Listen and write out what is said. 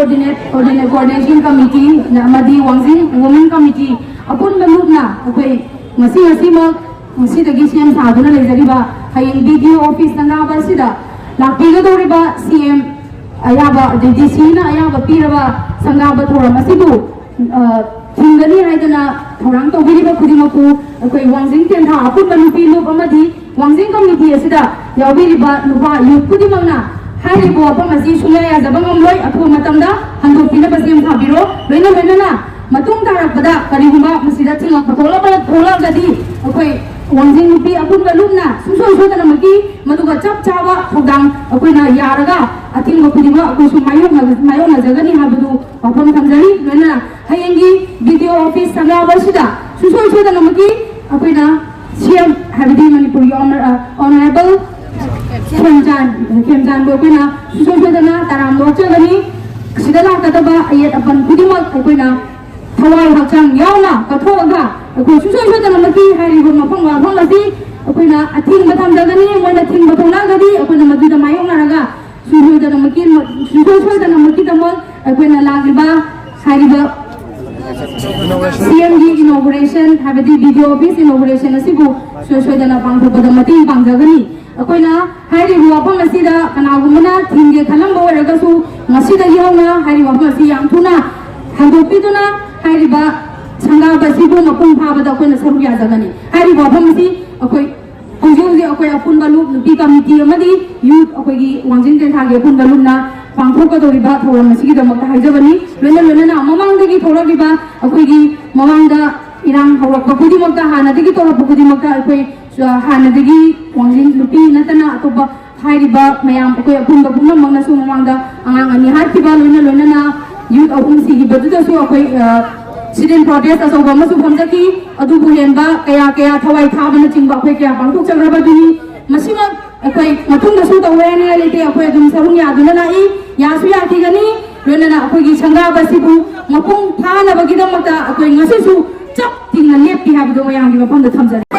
coordination committee amadi Wangjing women committee apun balupna akhoi ngasi masi dagi CM saduna leizariba hayeng BDO office nangaba sida lakpiga doriba CM ayaba DDC na ayaba piraba sangaba thoram asibu thingani haidana thorang tobiriba khudimaku akhoi Wangjing tentha apun balupi lup amadi Wangjing committee asida yawbiriba lupa youth khudimangna hari bo apa masih sungai ya zabang omloi aku matamda handuk pina pasti yang sabiro loina na matung tarak pada kali huma masih dah tinggal thola jadi aku Wangjing lupi aku balumna susu dan maki matuga cap cawa thogdang aku na yaraga ating makudima aku mayong na jagani habdu apa thamjari loina hayengi video office sanga basida susu dan maki aku na CM habdi Manipur honorable Khemjan bokena susodana taram lochagani sidala kataba ayat apan kudimak akoina thawai hakchang yauna kathoga ako susodana maki hari bo mafang wa phangasi akoina athing batham jagani moina thing bathona gadi akoina madida mayong naraga susodana maki tamon akoina lagiba hariba CMD inauguration habadi video office inauguration asibu susodana pangthobada mati pangjagani akoina hari wapam asida kanagumana thinge khalamba waragasu masida yauna hari wapam asi yam thuna handopiduna hari ba sanga basibu mapung phabada akoina saru ya jagani hari wapam asi akoi hojung akoi apun balu nupi committee amadi youth akoigi Wangjing tenthage apun baluna pangthoka doriba thoram asigi damakta haijabani lona mamangdagi thoraliba akoigi mamangda irang hawakpa khudimakta hanadagi thorappa khudimakta akoi hanadagi Wangjing lupi natana atoba hairiba mayam akoi apun bapuna mangna su mamangda angang ani hartiba lona na youth ahum sigi baduda su akoi student protest asoba masu phamjaki adu buhenba kaya thawai thabana chingba akoi kaya pangthok chagraba duni masima akoi mathungda su tawene lete akoi adum sarung ya duna nai yasu ya tigani lona na akoi gi sanga basibu mapung thana bagida mata akoi ngase su chap tingna leppi habdo mayang gi mapamda thamjari